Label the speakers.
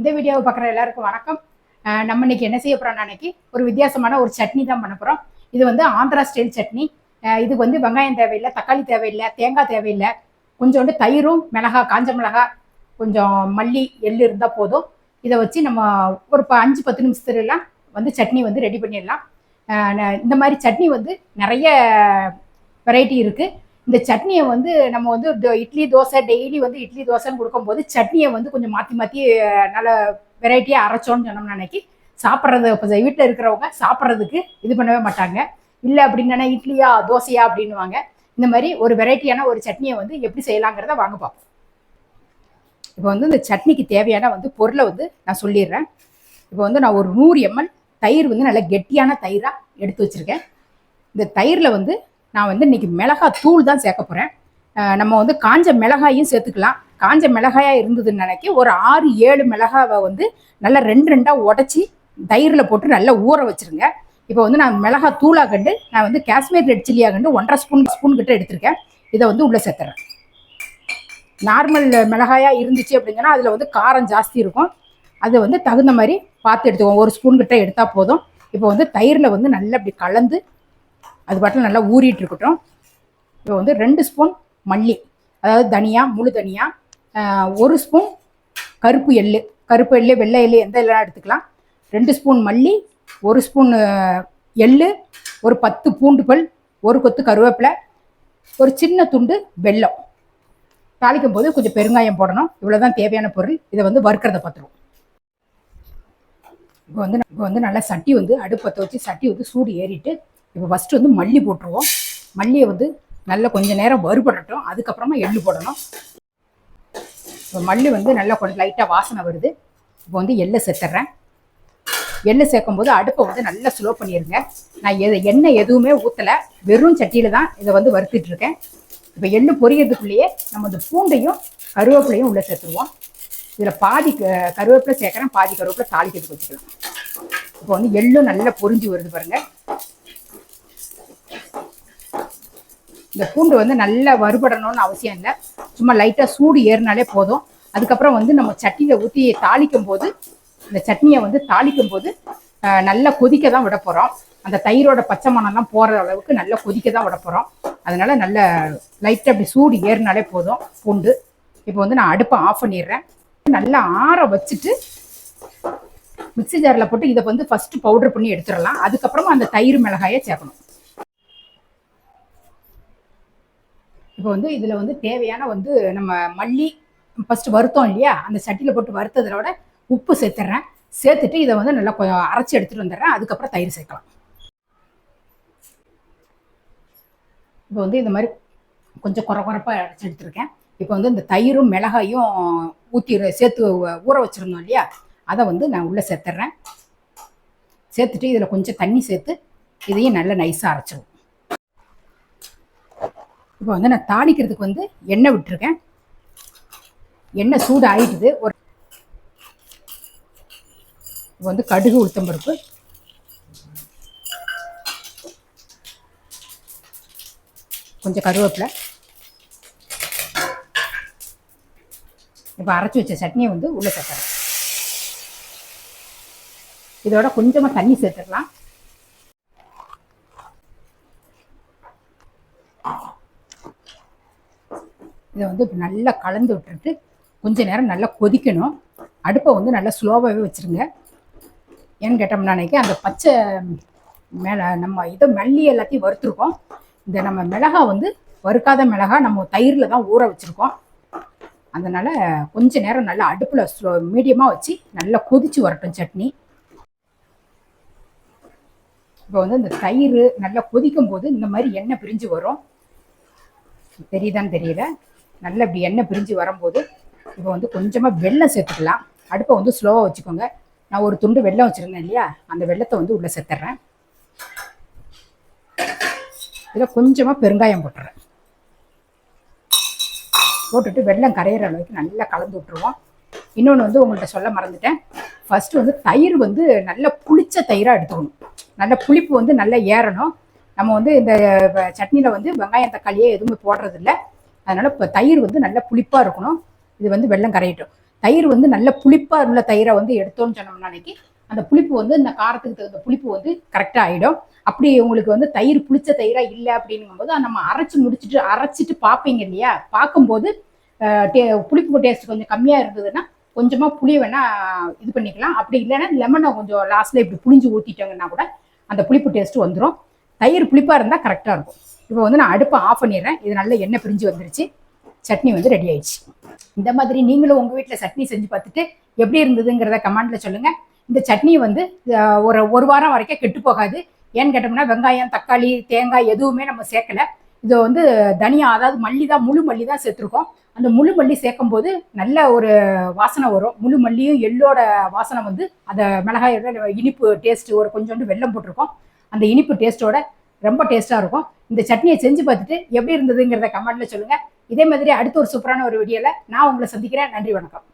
Speaker 1: இந்த வீடியோவை பார்க்குற எல்லாருக்கும் வணக்கம். நம்ம இன்னைக்கு என்ன செய்ய போகிறோம்? அன்னைக்கு ஒரு வித்தியாசமான ஒரு சட்னி தான் பண்ண போகிறோம். இது வந்து ஆந்திரா ஸ்டைல் சட்னி. இதுக்கு வந்து வெங்காயம் தேவையில்லை, தக்காளி தேவையில்லை, தேங்காய் தேவையில்லை. கொஞ்சோண்டு தயிரும், மிளகா, காஞ்ச மிளகா, கொஞ்சம் மல்லி, எள்ளு இருந்தால் போதும். இதை வச்சு நம்ம ஒரு 5-10 நிமிஷத்துலாம் வந்து சட்னி வந்து ரெடி பண்ணிடலாம். இந்த மாதிரி சட்னி வந்து நிறைய வெரைட்டி இருக்குது. இந்த சட்னியை வந்து நம்ம வந்து இட்லி தோசை டெய்லி வந்து இட்லி தோசைன்னு கொடுக்கும்போது சட்னியை வந்து கொஞ்சம் மாற்றி மாற்றி நல்ல வெரைட்டியாக அரைச்சோன்னு சொன்னோம்னா அன்னைக்கு சாப்பிட்றது இப்போ வீட்டில் இருக்கிறவங்க சாப்பிட்றதுக்கு இது பண்ணவே மாட்டாங்க. இல்லை அப்படின்னா இட்லியா தோசையா அப்படின்னுவாங்க. இந்த மாதிரி ஒரு வெரைட்டியான ஒரு சட்னியை வந்து எப்படி செய்யலாங்கிறத வாங்க பார்ப்போம். இப்போ வந்து இந்த சட்னிக்கு தேவையான வந்து பொருளை வந்து நான் சொல்லிடுறேன். இப்போ வந்து நான் ஒரு 100 ml தயிர் வந்து நல்ல கெட்டியான தயிராக எடுத்து வச்சுருக்கேன். இந்த தயிரில் வந்து நான் வந்து இன்னைக்கு மிளகாய் தூள் தான் சேர்க்க போகிறேன். நம்ம வந்து காஞ்ச மிளகாயும் சேர்த்துக்கலாம். காஞ்ச மிளகாயாக இருந்ததுன்னு நினைக்கி ஒரு 6-7 மிளகாவை வந்து நல்லா 2 உடச்சி தயிரில் போட்டு நல்லா ஊற வச்சுருங்க. இப்போ வந்து நான் மிளகாய் தூளாக கண்டு நான் வந்து காஷ்மீர் ரெட் சில்லியாக கண்டு 1.5 ஸ்பூன் கிட்ட எடுத்திருக்கேன். இதை வந்து உள்ளே சேர்த்துறேன். நார்மல் மிளகாயாக இருந்துச்சு அப்படிங்கன்னா அதில் வந்து காரம் ஜாஸ்தி இருக்கும். அதை வந்து தகுந்த மாதிரி பார்த்து எடுத்துக்கோங்க. 1 ஸ்பூன் கிட்ட எடுத்தால் போதும். இப்போ வந்து தயிரில் வந்து நல்லா அப்படி கலந்து அது பாட்டில் நல்லா ஊறிட்டு இருக்கட்டும். இப்போ வந்து 2 ஸ்பூன் மல்லி, அதாவது தனியா, முழு தனியா, 1 ஸ்பூன் கருப்பு எள்ளு, வெள்ளை எள்ளு எந்த எல்லாம் எடுத்துக்கலாம். 2 ஸ்பூன் மல்லி, 1 ஸ்பூன் எள்ளு, ஒரு 10 பூண்டு பல், 1 கொத்து கருவேப்பிலை, ஒரு சின்ன துண்டு வெல்லம். தாளிக்கும் போது கொஞ்சம் பெருங்காயம் போடணும். இவ்வளோதான் தேவையான பொருள். இதை வந்து வறுக்கிறத பார்த்துருவோம். இப்போ வந்து நல்லா சட்டி வந்து அடுப்பத்தை வச்சு சட்டி வந்து சூடு ஏறிட்டு இப்போ ஃபஸ்ட்டு வந்து மல்லி போட்டுருவோம். மல்லியை வந்து நல்லா கொஞ்சம் நேரம் வறுபடட்டும். அதுக்கப்புறமா எள்ளு போடணும். இப்போ மல்லி வந்து நல்லா கொஞ்சம் லைட்டாக வாசனை வருது. இப்போ வந்து எள்ளை சேர்த்துட்றேன். எள்ளு சேர்க்கும் போது அடுப்பை வந்து நல்லா ஸ்லோ பண்ணிடுங்க. நான் எண்ணெய் எதுவுமே ஊற்றலை, வெறும் சட்டியில் தான் இதை வந்து வறுத்துட்ருக்கேன். இப்போ எள்ளு பொரியறதுக்குள்ளேயே நம்ம இந்த பூண்டையும் கருவேப்பிலையும் உள்ளே சேர்த்துருவோம். இதில் பாதி கருவேப்பிலை சேர்க்குறேன், பாதி கருவேப்பிலை தாளிக்கிறதுக்கு வச்சுக்கலாம். இப்போ வந்து எள்ளும் நல்லா பொரிஞ்சு வருது பாருங்கள். இந்த பூண்டு வந்து நல்லா வறுபடணும்னு அவசியம் இல்லை, சும்மா லைட்டாக சூடு ஏறினாலே போதும். அதுக்கப்புறம் வந்து நம்ம சட்டியில் ஊற்றி தாளிக்கும் போது இந்த சட்னியை வந்து தாளிக்கும் போது நல்லா கொதிக்க தான் விட போகிறோம். அந்த தயிரோட பச்சை மணம்லாம் போகிற அளவுக்கு நல்லா கொதிக்க தான் விட போகிறோம். அதனால நல்ல லைட்டாக அப்படி சூடு ஏறினாலே போதும் பூண்டு. இப்போ வந்து நான் அடுப்பை ஆஃப் பண்ணிடுறேன். நல்லா ஆற வச்சுட்டு மிக்ஸி ஜாரில் போட்டு இதை வந்து ஃபஸ்ட்டு பவுடர் பண்ணி எடுத்துடலாம். அதுக்கப்புறமா அந்த தயிர் மிளகாயை சேர்க்கணும். இப்போ வந்து இதில் வந்து தேவையான வந்து நம்ம மல்லி ஃபஸ்ட்டு வறுத்தோம் இல்லையா, அந்த சட்டியில் போட்டு வறுத்ததோட உப்பு சேர்த்துட்றேன். சேர்த்துட்டு இதை வந்து நல்லா கொஞ்சம் அரைச்சி எடுத்துகிட்டு வந்துடுறேன். அதுக்கப்புறம் தயிர் சேர்க்கலாம். இப்போ வந்து இந்த மாதிரி கொஞ்சம் குறப்பாக அரைச்சி எடுத்துருக்கேன். இப்போ வந்து இந்த தயிரும் மிளகாயும் சேர்த்து ஊற வச்சுருந்தோம் இல்லையா, அதை வந்து நான் உள்ளே சேர்த்துட்றேன். சேர்த்துட்டு இதில் கொஞ்சம் தண்ணி சேர்த்து இதையும் நல்லா நைஸாக அரைச்சிடுவோம். இப்போ வந்து நான் தாளிக்கிறதுக்கு வந்து எண்ணெய் விட்டுருக்கேன். எண்ணெய் சூடு ஆகிடுது. இப்போ வந்து கடுகு, உளுத்தம்பருப்பு, கொஞ்சம் கருவேப்பிலை, இப்போ அரைச்சி வச்ச சட்னியை வந்து உள்ளே சேர்த்துறேன். இதோட கொஞ்சமாக தண்ணி சேர்த்துடலாம். இதை வந்து நல்லா கலந்து விட்டுட்டு கொஞ்சம் நேரம் நல்லா கொதிக்கணும். அடுப்பை வந்து நல்லா ஸ்லோவாகவே வச்சுருங்க. ஏன்னு கேட்டோம்னா அந்த பச்சை மேலே நம்ம இதை மல்லி எல்லாத்தையும் வறுத்துருக்கோம். இந்த நம்ம மிளகா வந்து வறுக்காத மிளகா நம்ம தயிரில் தான் ஊற வச்சுருக்கோம். அதனால் கொஞ்சம் நேரம் நல்லா அடுப்பில் மீடியமாக வச்சு நல்லா கொதித்து வரட்டும் சட்னி. இப்போ வந்து இந்த தயிர் நல்லா கொதிக்கும் போது இந்த மாதிரி எண்ணெய் பிரிஞ்சு வரும். தெரியுதான்னு தெரியல. நல்லா இப்படி எண்ணெய் பிரிஞ்சு வரும்போது இப்போ வந்து கொஞ்சமாக வெல்லம் சேர்த்துக்கலாம். அடுப்பை வந்து ஸ்லோவாக வச்சுக்கோங்க. நான் ஒரு துண்டு வெல்லம் வச்சுருந்தேன் இல்லையா, அந்த வெல்லத்தை வந்து உள்ளே சேர்த்துட்றேன். இதில் கொஞ்சமாக பெருங்காயம் போட்டுறேன். போட்டுட்டு வெல்லம் கரையிற அளவுக்கு நல்லா கலந்து விட்டுருவோம். இன்னொன்று வந்து உங்கள்கிட்ட சொல்ல மறந்துட்டேன். ஃபஸ்ட்டு வந்து தயிர் வந்து நல்ல புளிச்ச தயிராக எடுத்துக்கணும். நல்ல புளிப்பு வந்து நல்லா ஏறணும். நம்ம வந்து இந்த சட்னியில் வந்து வெங்காயம் தக்காளியே எதுவுமே போடுறதில்ல. அதனால் இப்போ தயிர் வந்து நல்ல புளிப்பாக இருக்கணும். இது வந்து வெல்லம் கரையிட்டோம். தயிர் வந்து நல்ல புளிப்பாக உள்ள தயிரை வந்து எடுத்தோன்னு சொன்னோம்னா அன்னைக்கு அந்த புளிப்பு வந்து இந்த காரத்துக்கு தகுந்த புளிப்பு வந்து கரெக்டாக ஆகிடும். அப்படி உங்களுக்கு வந்து தயிர் புளிச்ச தயிராக இல்லை அப்படிங்கும்போது நம்ம அரைச்சிட்டு பார்ப்பீங்க இல்லையா, பார்க்கும்போது புளிப்பு டேஸ்ட் கொஞ்சம் கம்மியாக இருந்ததுன்னா கொஞ்சமாக புளியை வேணால் இது பண்ணிக்கலாம். அப்படி இல்லைன்னா லெமனை கொஞ்சம் லாஸ்ட்டில் இப்படி புளிஞ்சு ஊற்றிட்டோங்கன்னா கூட அந்த புளிப்பு டேஸ்ட்டு வந்துடும். தயிர் புளிப்பாக இருந்தால் கரெக்டாக இருக்கும். இப்போ வந்து நான் அடுப்பை ஆஃப் பண்ணிடுறேன். இது நல்ல எண்ணெய் பிரிஞ்சு வந்துருச்சு. சட்னி வந்து ரெடி ஆயிடுச்சு. இந்த மாதிரி நீங்களும் உங்கள் வீட்டில் சட்னி செஞ்சு பார்த்துட்டு எப்படி இருந்ததுங்கிறத கமெண்டில் சொல்லுங்கள். இந்த சட்னி வந்து ஒரு வாரம் வரைக்கும் கெட்டு போகாது. ஏன்னு கேட்டோம்னா வெங்காயம், தக்காளி, தேங்காய் எதுவுமே நம்ம சேர்க்கலை. இதை வந்து தனியா, அதாவது மல்லி தான், முழு மல்லி தான் சேர்த்துருக்கோம். அந்த முழு மல்லி சேர்க்கும் போது நல்ல ஒரு வாசனை வரும். முழு மல்லியும் எள்ளோட வாசனை வந்து அந்த மிளகாயோட இனிப்பு டேஸ்ட், ஒரு கொஞ்சோண்டு வெல்லம் போட்டிருக்கோம், அந்த இனிப்பு டேஸ்ட்டோட ரொம்ப டேஸ்ட்டாக இருக்கும். இந்த சட்னியை செஞ்சு பார்த்துட்டு எப்படி இருந்ததுங்கிறத கமெண்ட்ல சொல்லுங்கள். இதே மாதிரி அடுத்த ஒரு சூப்பரான ஒரு வீடியோவில் நான் உங்களை சந்திக்கிறேன். நன்றி, வணக்கம்.